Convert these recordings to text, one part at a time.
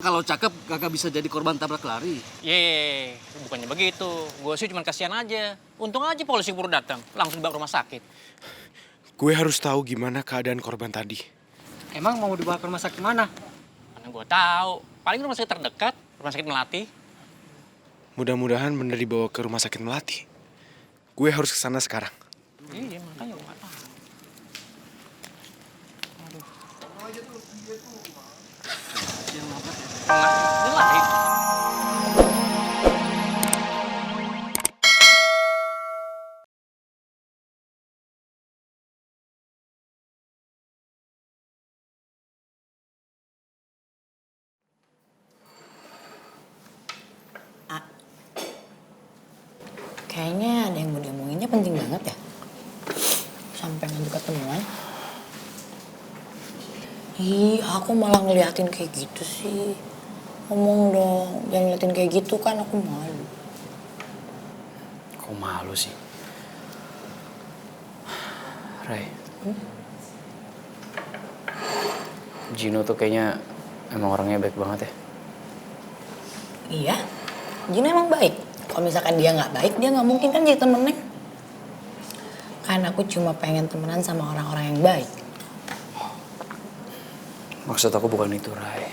Kalau cakep kagak bisa jadi korban tabrak lari. Yeay, bukannya begitu. Gue sih cuma kasihan aja. Untung aja polisi baru datang, langsung dibawa ke rumah sakit. Gue harus tahu gimana keadaan korban tadi. Emang mau dibawa ke rumah sakit mana? Mana gue tahu. Paling rumah sakit terdekat, rumah sakit Melati. Mudah-mudahan bener dibawa ke rumah sakit Melati. Gue harus ke sana sekarang. Iya, makanya gue gak tahu. Aduh. Dia lari. Kayaknya ada yang mau diomonginnya penting banget ya. Sampai ngajak ketemuan. Ih, aku malah ngeliatin kayak gitu sih. Ngomong dong, jangan ngeliatin kayak gitu kan aku malu. Kok malu sih? Ray. Gino tuh kayaknya emang orangnya baik banget ya. Iya, Gina emang baik. Kalau misalkan dia nggak baik, dia nggak mungkin kan jadi temennya. Kan aku cuma pengen temenan sama orang-orang yang baik. Maksud aku bukan itu, Ray.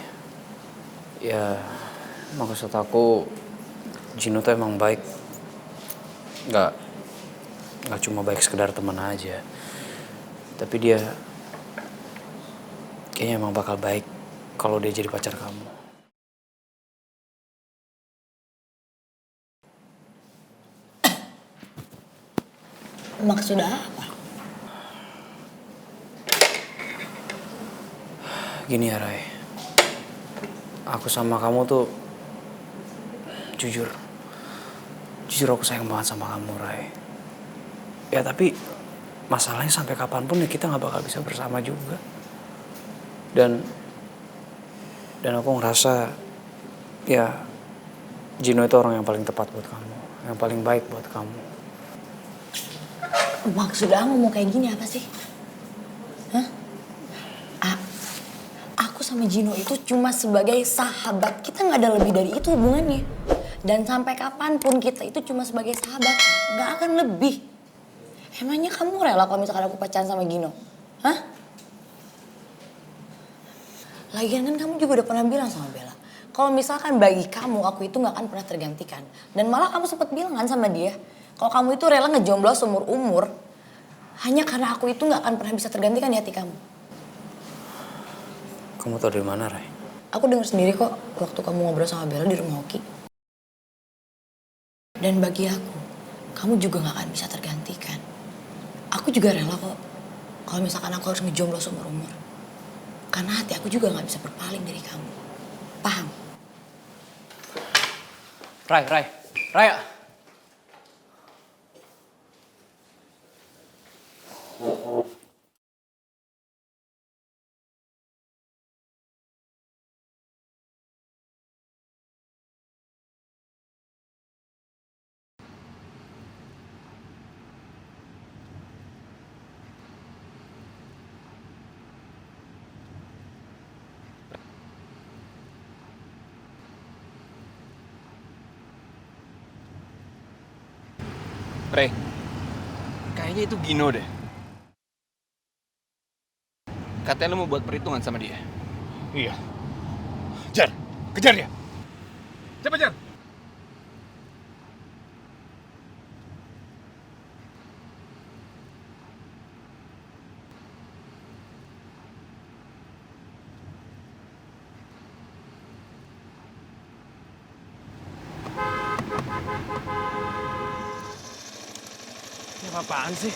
Ya, maksud aku Gino tuh emang baik. Nggak cuma baik sekedar teman aja. Tapi dia kayaknya emang bakal baik kalau dia jadi pacar kamu. Maksudnya apa? Gini ya, Ray. Aku sama kamu tuh jujur aku sayang banget sama kamu, Ray. Ya tapi masalahnya sampai kapanpun ya kita nggak bakal bisa bersama juga. Dan aku ngerasa ya Gino itu orang yang paling tepat buat kamu, yang paling baik buat kamu. Maksudnya ngomong kayak gini apa sih? Hah? Aku sama Gino itu cuma sebagai sahabat. Kita nggak ada lebih dari itu hubungannya. Dan sampai kapanpun kita itu cuma sebagai sahabat. Nggak akan lebih. Emangnya kamu rela kalau misalkan aku pacaran sama Gino? Hah? Lagian kan kamu juga udah pernah bilang sama Bella. Kalau misalkan bagi kamu, aku itu nggak akan pernah tergantikan. Dan malah kamu sempat bilang kan sama dia. Kalau kamu itu rela ngejomblo seumur umur, hanya karena aku itu nggak akan pernah bisa tergantikan di hati kamu. Kamu tau dari mana, Ray? Aku dengar sendiri kok waktu kamu ngobrol sama Bella di rumah Oki. Dan bagi aku, kamu juga nggak akan bisa tergantikan. Aku juga rela kok kalau misalkan aku harus ngejomblo seumur umur. Karena hati aku juga nggak bisa berpaling dari kamu. Paham? Ray. Ray, kayaknya itu Gino deh. Katanya lu mau buat perhitungan sama dia. Iya. Jar, kejar dia. Cepat, Jar. Ini apa-apaan sih?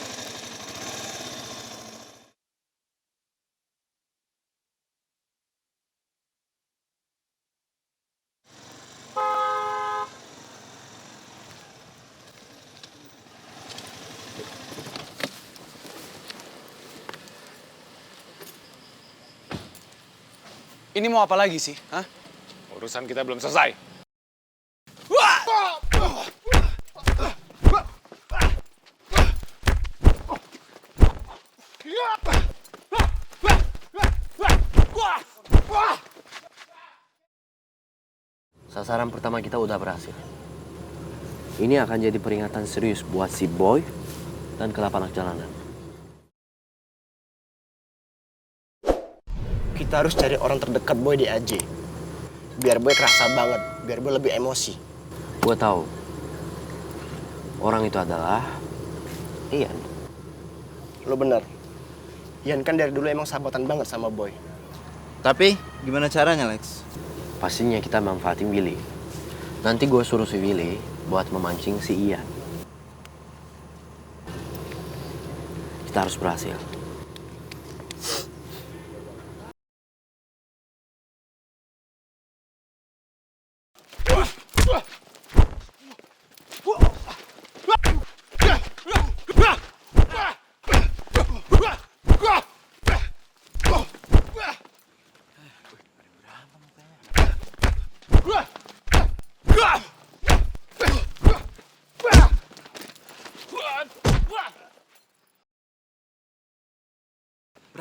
Ini mau apa lagi sih? Hah? Urusan kita belum selesai. Sasaran pertama kita udah berhasil. Ini akan jadi peringatan serius buat si Boy dan kelapa anak jalanan. Kita harus cari orang terdekat Boy di AJ. Biar Boy kerasa banget, biar Boy lebih emosi. Gue tahu. Orang itu adalah Ian. Lo bener. Ian kan dari dulu emang sahabatan banget sama Boy. Tapi gimana caranya, Lex? Pastinya kita manfaatin Billy. Nanti gue suruh si Billy buat memancing si Ian. Kita harus berhasil.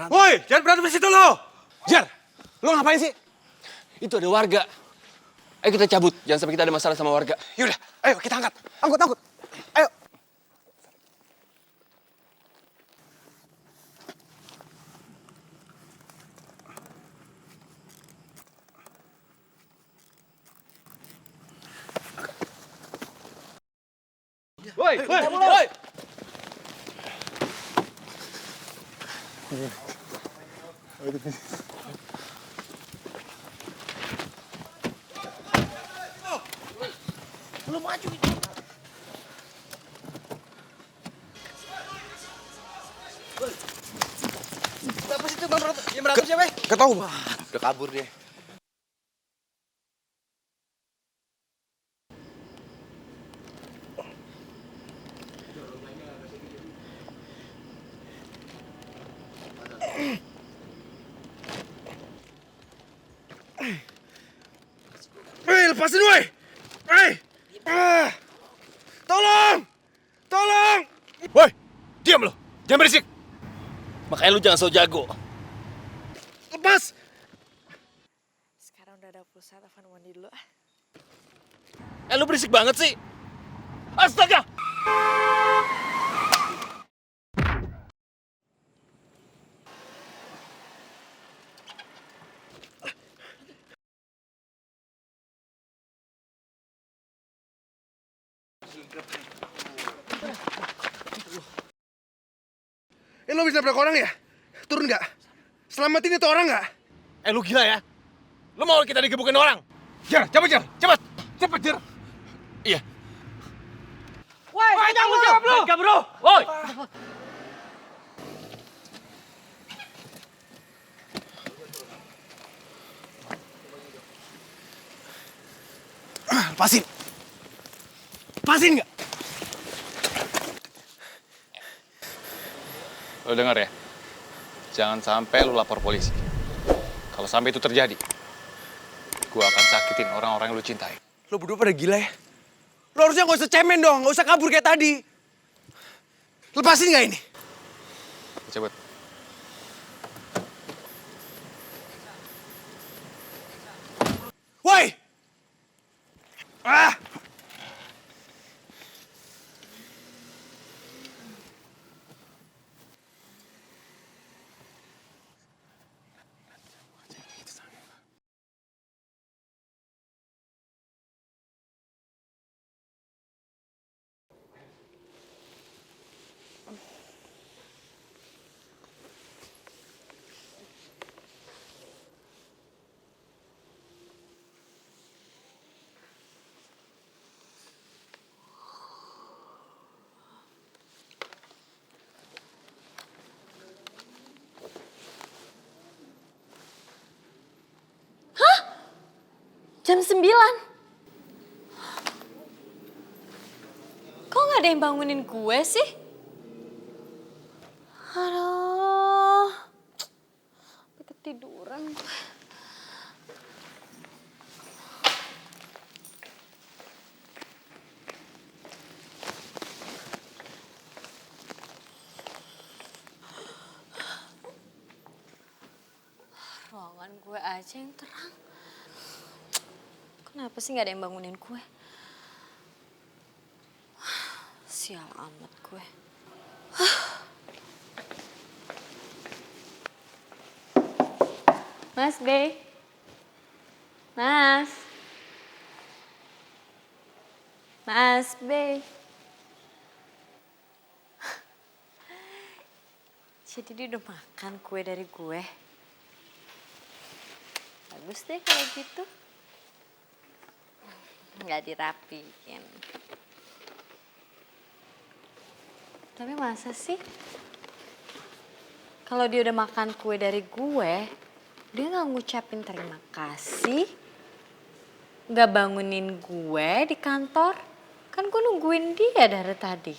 Woi, jangan berantem di situ lo! Jar, lo ngapain sih? Itu ada warga. Ayo kita cabut, jangan sampai kita ada masalah sama warga. Yaudah, ayo kita angkat. Angkut. Ayo. Woi! Gak tau, udah kabur dia. Woi, lepasin woi! Tolong! Woi, diam lo. Jangan berisik. Makanya lu jangan so jago. Lepas! Sekarang udah ada pulsa, telepon mandi dulu ah. Lu berisik banget sih. Astaga! Lo bisa nabrak orang ya? Turun nggak? Selamatin itu orang nggak? Lu gila ya? Lu mau kita digebukin orang? Jar, cepet Jar, cepet Jar. Iya. Woi, tanggung jawab lu! Bro! Woi! Lepasin nggak? Lo dengar ya? Jangan sampai lu lapor polisi. Kalau sampai itu terjadi, gua akan sakitin orang-orang yang lu cintai. Lo berdua pada gila ya? Lo harusnya nggak usah cemen dong, nggak usah kabur kayak tadi. Lepasin nggak ini? Cepet. Woi! Jam 9. Kok gak ada yang bangunin gue sih? Aduh. Sampai ketiduran. Ruangan gue aja yang terang. Kenapa sih gak ada yang bangunin gue? Sial amat gue. Mas Bey. Mas. Mas Bey. Jadi dia udah makan kue dari gue. Bagus deh kalau gitu. Nggak dirapiin. Tapi masa sih? Kalau dia udah makan kue dari gue, dia nggak ngucapin terima kasih, nggak bangunin gue di kantor. Kan gue nungguin dia dari tadi.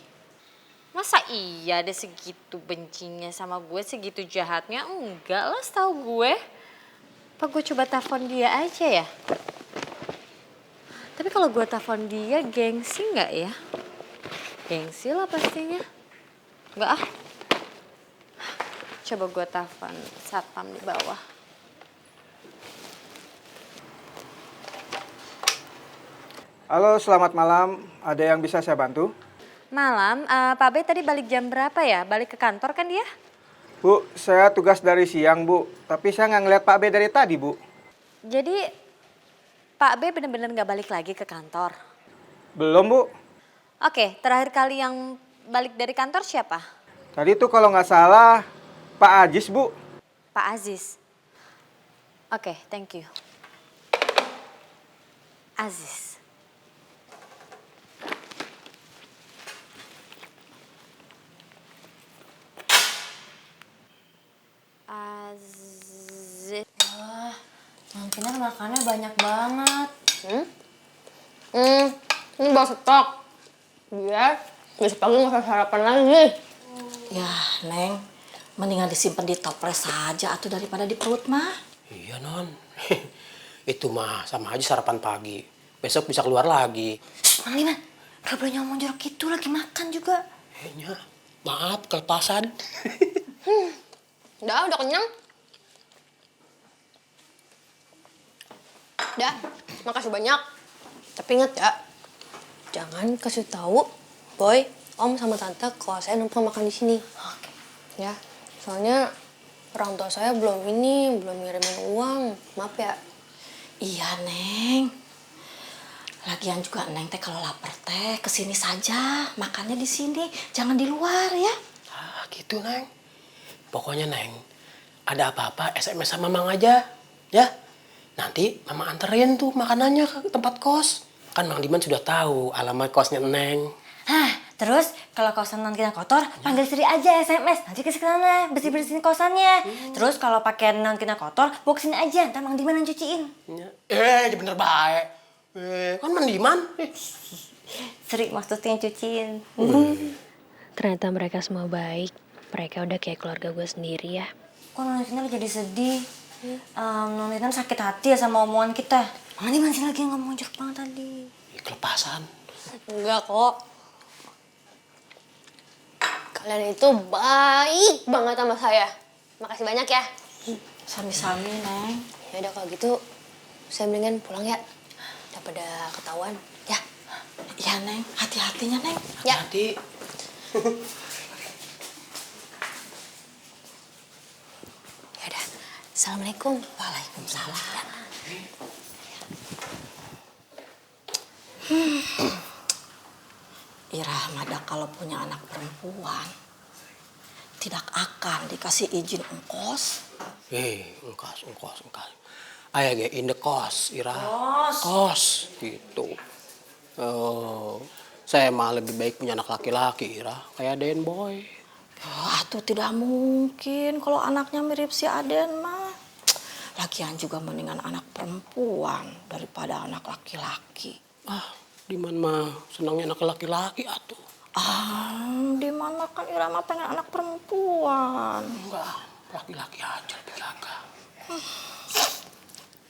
Masa iya ada segitu bencinya sama gue, segitu jahatnya? Enggak lah, setahu gue. Apa gue coba telepon dia aja ya? Tapi kalau gue telepon dia, gengsi nggak ya? Gengsi lah pastinya. Enggak ah. Coba gue telepon satpam di bawah. Halo, selamat malam. Ada yang bisa saya bantu? Malam, Pak B tadi balik jam berapa ya? Balik ke kantor kan dia? Bu, saya tugas dari siang, Bu. Tapi saya nggak ngeliat Pak B dari tadi, Bu. Jadi Pak B bener-bener nggak balik lagi ke kantor? Belum, Bu. Oke, terakhir kali yang balik dari kantor siapa? Tadi tuh kalau nggak salah Pak Ajis, Bu. Pak Aziz. Oke, thank you. Aziz. Aziz. Wah, Mang Kinar makannya banyak banget. Ini bawa stok. Biar besok pagi nggak usah sarapan lagi. Ya, Neng, mendingan disimpan di toples saja atau daripada di perut mah. Iya, Non. Itu mah sama aja sarapan pagi. Besok bisa keluar lagi. Mang Diman, gak boleh ngomong jorok gitu, lagi makan juga. Kayaknya, maaf, kelepasan. Udah kenyang. Udah, makasih banyak. Tapi inget ya, jangan kasih tahu Boy, Om sama Tante kalau saya numpang makan di sini. Oke. Ya, soalnya orang tua saya belum ngirimin uang. Maaf ya. Iya, Neng. Lagian juga Neng teh kalau lapar teh kesini saja, makannya di sini, jangan di luar ya. Ah, gitu, Neng. Pokoknya, Neng, ada apa-apa SMS sama Mang aja, ya. Nanti Mama anterin tuh makanannya ke tempat kos. Kan Mang Diman sudah tahu alamat kosnya Neng. Hah, terus kalau kosan non kita kotor, panggil Sri aja SMS. Nanti ke sana, bersih-bersihin kosannya. Terus kalau pakai non kita kotor, bawa kesini aja. Ntar Mang Diman yang cuciin. Bener baik. Kan Mang Diman. Sri maksudnya yang cuciin. Ternyata mereka semua baik. Mereka udah kayak keluarga gue sendiri ya. Kok non Kinar jadi sedih? Non Kinar sakit hati ya sama omongan kita. Mang Diman sih lagi ngomong jorok banget tadi. Kelepasan. Enggak kok. Kalian itu baik banget sama saya. Makasih banyak ya. Sami-sami, Neng. Ya udah kalau gitu, saya mendingan pulang ya. Daripada ketahuan. Ya. Iya, Neng. Hati-hatinya, Neng. Ya. Hati. Ya udah. Assalamualaikum. Waalaikumsalam. Irah Mada kalau punya anak perempuan tidak akan dikasih izin ongkos. Ongkos. Ayah ge in the cost, Ira. Kos, gitu. Saya mah lebih baik punya anak laki-laki, Ira. Kayak Den Boy. Tuh tidak mungkin kalau anaknya mirip si Aden mah. Lagian juga mendingan anak perempuan daripada anak laki-laki. Diman mah senangnya anak laki-laki atuh. Diman mah kan Ira mah pengen anak perempuan. Enggak, laki-laki aja lebih gagah.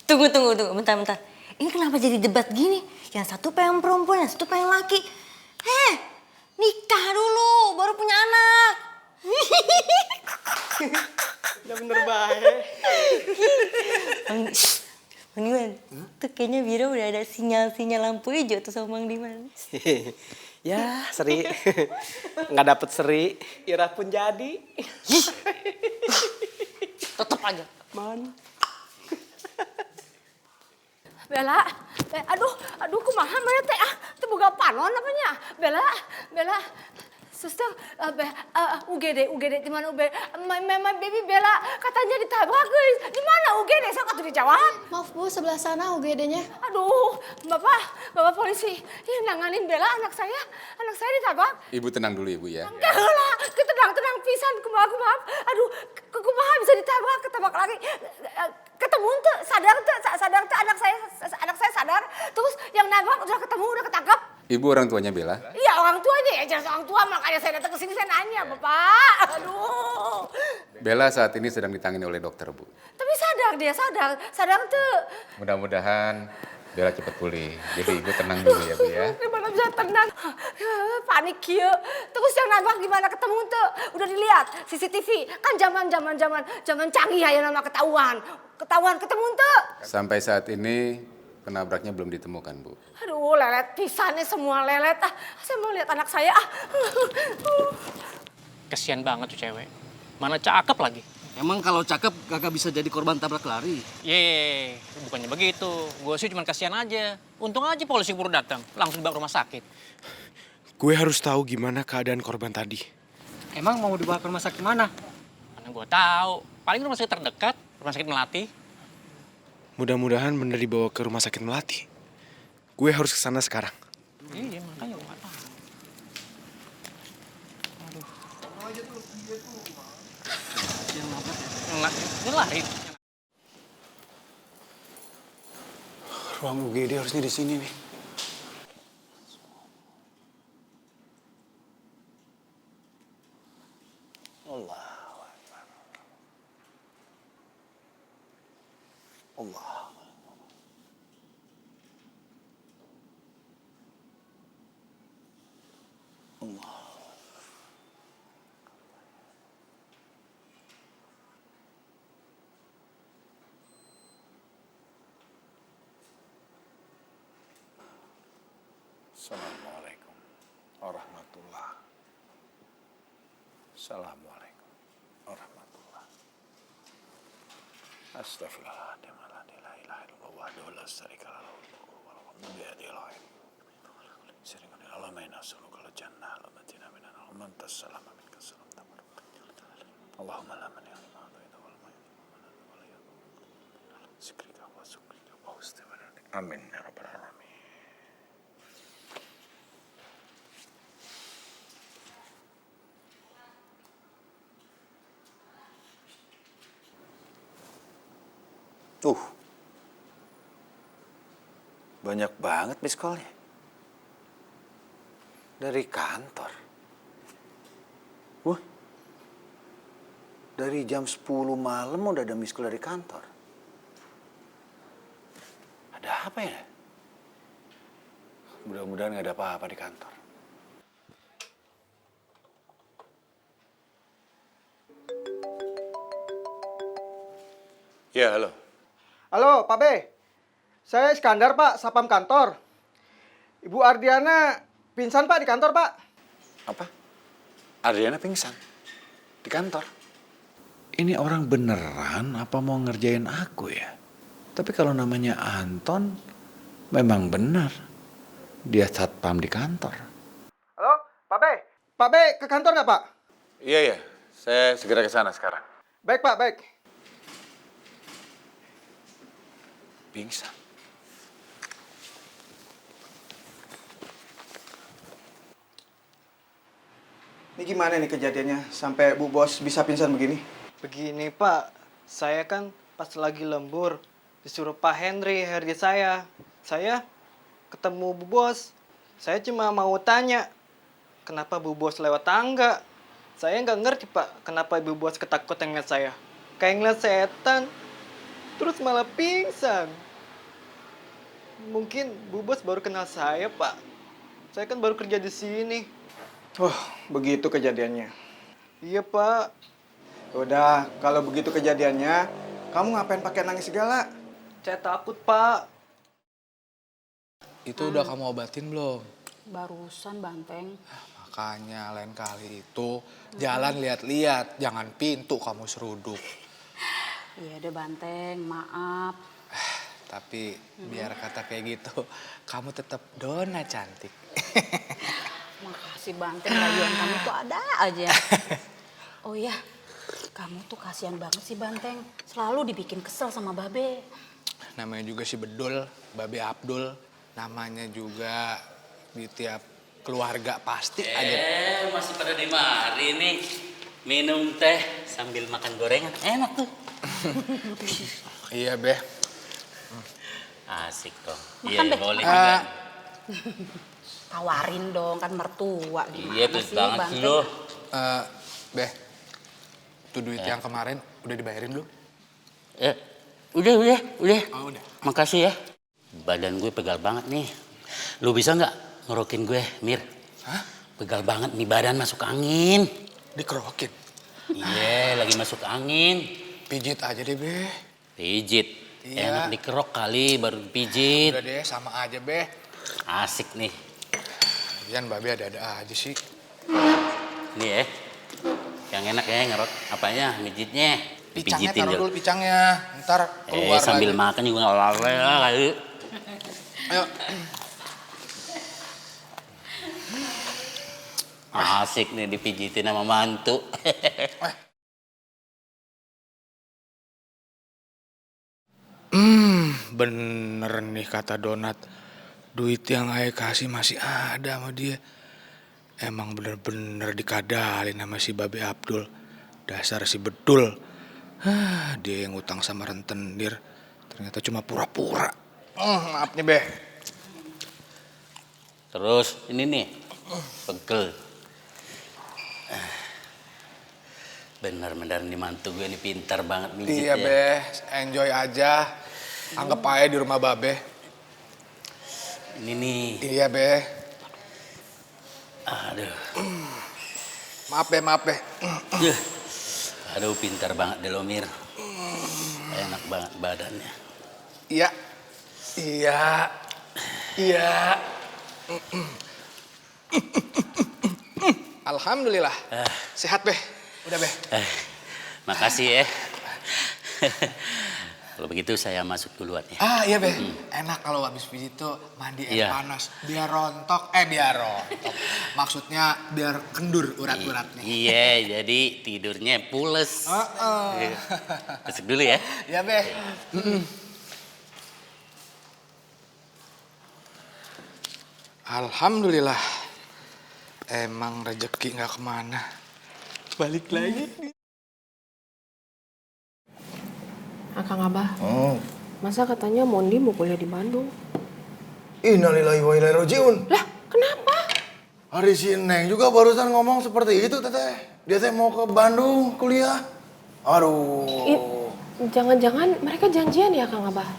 Tunggu, bentar. Ini kenapa jadi debat gini? Yang satu pengen perempuan, yang satu pengen laki. Nikah dulu, baru punya anak. Udah bener baik. Mang Diman, tuh kayaknya Bira udah ada sinyal-sinyal lampu hijau tuh sama Mang Diman. Ya, Seri. Nggak dapet Seri, Ira pun jadi. Tetep aja. Man. Bella, aduh kumaha mana teh teu boga panon apanya. Bella, suster, UGD di mana UGD? My baby Bella katanya ditabrak guys. Di mana UGD? Sok atuh dijawab. Maaf Bu, sebelah sana UGD-nya. Aduh, Bapak polisi. Ya nanganin Bella anak saya ditabrak. Ibu tenang dulu Ibu ya. Enggak lah, tenang pisan kumaha. Aduh, kumaha bisa ketabrak lagi. Ketemu tuh, sadar tuh anak saya sadar. Terus yang nabrak udah ketemu, udah ketangkap. Ibu orang tuanya Bella? Iya orang tuanya ya, jelas orang tua, makanya saya datang ke sini saya nanya, Bapak. Aduh. Bella saat ini sedang ditangani oleh dokter, Bu. Tapi sadar tuh. Mudah-mudahan Bella cepat pulih. Jadi Ibu tenang dulu ya, Bu ya. Gimana bisa tenang? Panik ya. Terus yang nabrak gimana ketemu tuh? Udah dilihat CCTV. Kan zaman canggih ya nama ketahuan ketemu tuh. Sampai saat ini penabraknya belum ditemukan, Bu. Aduh, lelet pisannya semua lelet. Saya mau lihat anak saya. Kesian banget tuh cewek. Mana cakep lagi. Emang kalau cakep kagak bisa jadi korban tabrak lari? Ye, bukannya begitu. Gue sih cuma kasihan aja. Untung aja polisi baru datang, langsung dibawa ke rumah sakit. Gue harus tahu gimana keadaan korban tadi. Emang mau dibawa ke rumah sakit mana? Mana gue tahu. Paling rumah sakit terdekat, rumah sakit Melati. Mudah-mudahan bener dibawa ke rumah sakit Melati. Gue harus ke sana sekarang. Iya, makanya gue gak tahu. Aduh. Ini lari. Ruang UGD harusnya di sini nih. Assalamualaikum warahmatullah. Assalamualaikum warahmatullah. Astagfirullahaladzim. La ilaha illallah wahdahu la syarika lahu wa lahu mulku biyadihil khair. Sirina Allahumma inna nas'aluka al-jannah wa matina min al-man tasallama minka salam tabarak. Allahumma la mani lima a'taita wal mu'ti wa la yaqul. Zikrika wa sukrika wa husni. Amin ya rabbal alamin. Banyak banget miss call-nya. Dari kantor. Dari jam 10 malam udah ada miss call dari kantor. Ada apa ya? Mudah-mudahan gak ada apa-apa di kantor. Ya, halo. Halo, Pak B. Saya Iskandar, Pak, sapam kantor. Ibu Ardiana pingsan, Pak, di kantor, Pak. Apa? Adriana pingsan? Di kantor? Ini orang beneran apa mau ngerjain aku ya? Tapi kalau namanya Anton, memang benar. Dia satpam di kantor. Halo, Pak B. Pak B ke kantor nggak, Pak? Iya. Saya segera ke sana sekarang. Baik, Pak, baik. Pingsan. Ini gimana nih kejadiannya sampai Bu Bos bisa pingsan begini? Begini, Pak. Saya kan pas lagi lembur disuruh Pak Henry herja saya ketemu Bu Bos. Saya cuma mau tanya kenapa Bu Bos lewat tangga. Saya nggak ngerti, Pak, kenapa Ibu Bos ketakutan ngeliat saya, kayak ngeliat setan, terus malah pingsan. Mungkin Bu Bos baru kenal saya, Pak. Saya kan baru kerja di sini. Oh, begitu kejadiannya. Iya, Pak. Udah, kalau begitu kejadiannya, kamu ngapain pakai nangis segala? Saya takut, Pak. Itu udah kamu obatin belum? Barusan Banteng. Makanya lain kali itu jalan lihat-lihat, jangan pintu kamu seruduk. Iya deh Banteng, maaf. Tapi biar kata kayak gitu, kamu tetap Dona cantik. Makasih Banteng, rayuan kamu tuh ada aja. Oh iya, kamu tuh kasihan banget sih Banteng. Selalu dibikin kesel sama Babe. Namanya juga si Bedul, Babe Abdul. Namanya juga di tiap keluarga pasti aja. Masih pada di mari nih. Minum teh sambil makan gorengan. Enak tuh. Iya, Beh. Asik dong. Makan, Iya, Beh. boleh juga. Tawarin dong, kan mertua. Gimana Iya, tuh sih banget Banteng? sih lo. Beh, tuh duit yang kemarin udah dibayarin belum? Udah. Oh, udah. Makasih ya. Badan gue pegal banget nih. Lu bisa nggak ngerokin gue, Mir? Hah? Pegal banget nih badan, masuk angin. Dikerokin? Iya, lagi masuk angin. Pijit aja deh, Beh. Pijit? Iya. Enak dikerok kali, baru pijit. Udah deh, sama aja, Beh. Asik nih. Lagian Babe ada-ada aja sih. Nih ya. Yang enak ya ngerok apanya, mijitnya. Picangnya Dipijitin taruh dulu. dulu picangnya. Ntar keluar Sambil lagi. makan juga nggak lale kali. Ayo. Asik nih dipijitin sama mantu. Bener nih kata Donat. Duit yang Ayah kasih masih ada sama dia. Emang bener-bener dikadalin sama si Babe Abdul. Dasar si Bedul. Dia yang utang sama rentenir. Ternyata cuma pura-pura. Maaf nih, Beh. Terus ini nih, pegel. Bener-bener nih mantu gue nih pintar banget mijit Iya, ya. Beh. Enjoy aja. Anggap aja di rumah Babe. Ini nih. Iya, Beh. Aduh. Maaf, Beh. Aduh, pintar banget deh lo, Mir. Enak banget badannya. Iya. Alhamdulillah. Sehat, Beh. Udah, Beh. Makasih ya. Kalau begitu saya masuk duluan ya. Iya, Beh. Enak kalau habis pijit tuh mandi air Iya. panas. Biar rontok. Maksudnya biar kendur urat-uratnya. Iya, jadi tidurnya pules. Masuk dulu ya. Iya, Beh. Alhamdulillah. Emang rezeki nggak kemana. Balik lagi. Akang Abah, masa katanya Mondi mau kuliah di Bandung? Innalillahi wa inna ilaihi rajiun. Lah, kenapa? Hari si Neng juga barusan ngomong seperti itu, Teteh. Dia teh mau ke Bandung kuliah. Aduh. Jangan-jangan mereka janjian ya, Kang Abah?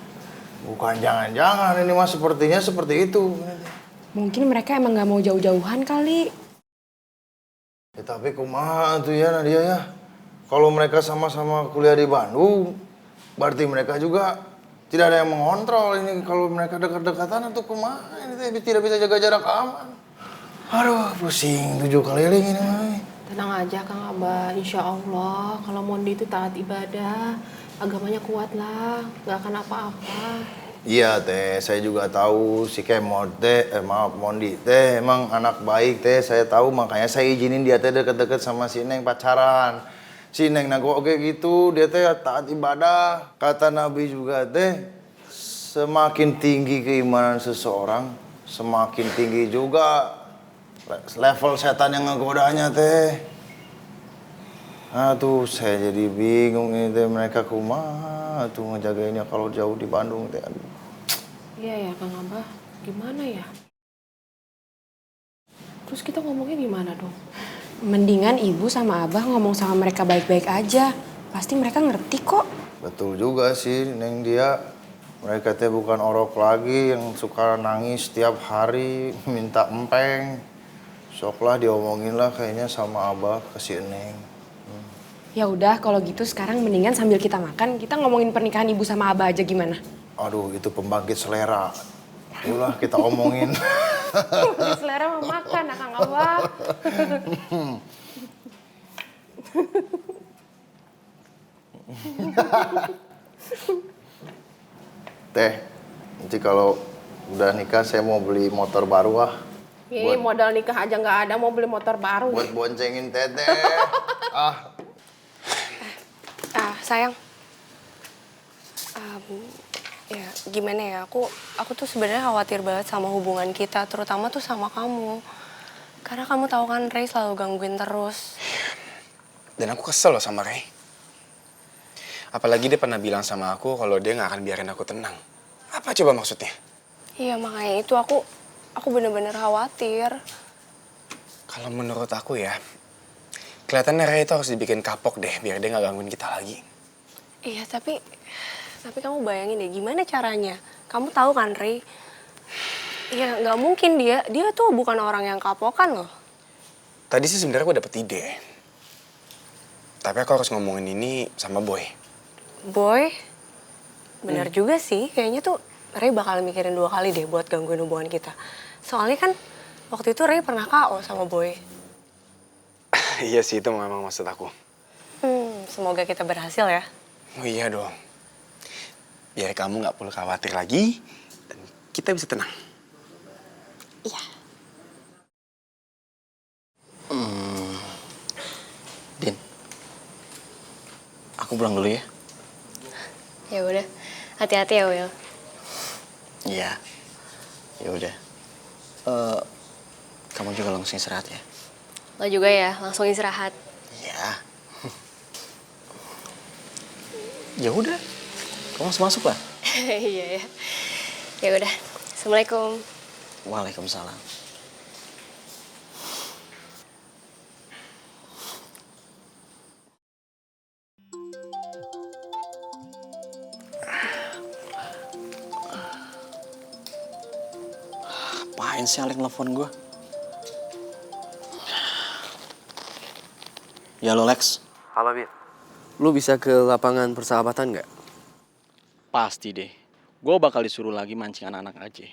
Bukan jangan-jangan, ini mah sepertinya seperti itu. Mungkin mereka emang gak mau jauh-jauhan kali. Ya, tapi kumaha tuh ya Nadia ya. Kalau mereka sama-sama kuliah di Bandung, berarti mereka juga tidak ada yang mengontrol ini. Kalau mereka dekat-dekatan atau kumaha, ini teh tidak bisa jaga jarak aman. Aduh, pusing 7 keliling ini mah. Tenang aja, Kang Abah. Insya Allah, kalau Mondi itu taat ibadah, agamanya kuat lah, gak akan apa-apa. Iya teh, saya juga tahu si Kemod teh, Mondi teh emang anak baik teh, saya tahu makanya saya izinin dia teh deket-deket sama si Neng pacaran. Si Neng nago oke gitu, dia teh taat ibadah. Kata Nabi juga teh, semakin tinggi keimanan seseorang, semakin tinggi juga level setan yang ngegodanya teh. Aduh, saya jadi bingung ini teh mereka kumaha tuh ngejagainnya kalau jauh di Bandung teh. Aduh. Iya ya, Kang Abah. Gimana ya? Terus kita ngomongnya gimana dong? Mendingan ibu sama abah ngomong sama mereka baik-baik aja. Pasti mereka ngerti kok. Betul juga sih, Neng dia. Mereka teh bukan orok lagi yang suka nangis setiap hari, minta empeng. Soklah diomongin lah kayaknya sama abah ke si Neng. Ya udah, kalau gitu sekarang mendingan sambil kita makan, kita ngomongin pernikahan ibu sama abah aja gimana? Aduh, itu pembangkit selera. Ayolah kita omongin. Selera mau makan, Kang Abah. Teh, nanti kalau udah nikah saya mau beli motor baru ah. Ih, modal nikah aja nggak ada, mau beli motor baru. Buat boncengin teteh. Sayang. Ya gimana ya, aku tuh sebenarnya khawatir banget sama hubungan kita, terutama tuh sama kamu. Karena kamu tahu kan Ray selalu gangguin terus. Dan aku kesel loh sama Ray. Apalagi dia pernah bilang sama aku kalau dia nggak akan biarin aku tenang. Apa coba maksudnya? Iya makanya itu aku bener-bener khawatir. Kalau menurut aku ya, kelihatannya Ray itu harus dibikin kapok deh biar dia nggak gangguin kita lagi. Iya tapi kamu bayangin deh gimana caranya. Kamu tahu kan Ray? Ya nggak mungkin dia tuh bukan orang yang kapokan loh. Tadi sih sebenarnya gue dapet ide. Tapi aku harus ngomongin ini sama Boy. Boy? Bener juga sih, kayaknya tuh Ray bakal mikirin 2 kali deh buat gangguin hubungan kita. Soalnya kan waktu itu Ray pernah KO sama Boy. Iya sih, itu memang maksud aku. Semoga kita berhasil ya. Oh iya dong. Biar kamu nggak perlu khawatir lagi, dan kita bisa tenang. Iya. Din, aku pulang dulu ya. Ya udah, hati-hati ya Will. Iya. Ya udah. Kamu juga langsung istirahat ya. Lo juga ya, langsung istirahat. Iya. Ya udah. Kamu langsung masuk lah. Iya ya. Ya udah. Assalamualaikum. Waalaikumsalam. Apaan sih Alek nelfon gue? Ya lo Lex. Halo, Bir. Lu bisa ke lapangan persahabatan nggak? Pasti deh. Gue bakal disuruh lagi mancing anak-anak aja.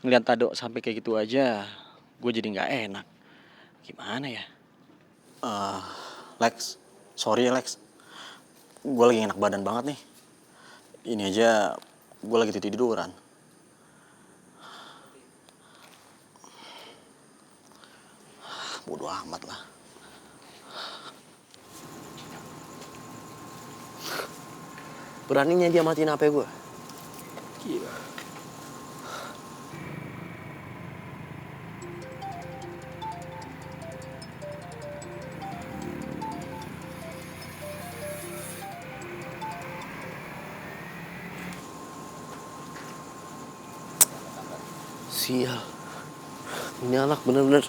Ngeliat Tado sampai kayak gitu aja, gue jadi nggak enak. Gimana ya? Lex, sorry ya Lex. Gue lagi enak badan banget nih. Ini aja gue lagi tiduran. Bodoh amat lah. Beraninya dia matiin HP gue. Gila. Sial. Ini anak bener-bener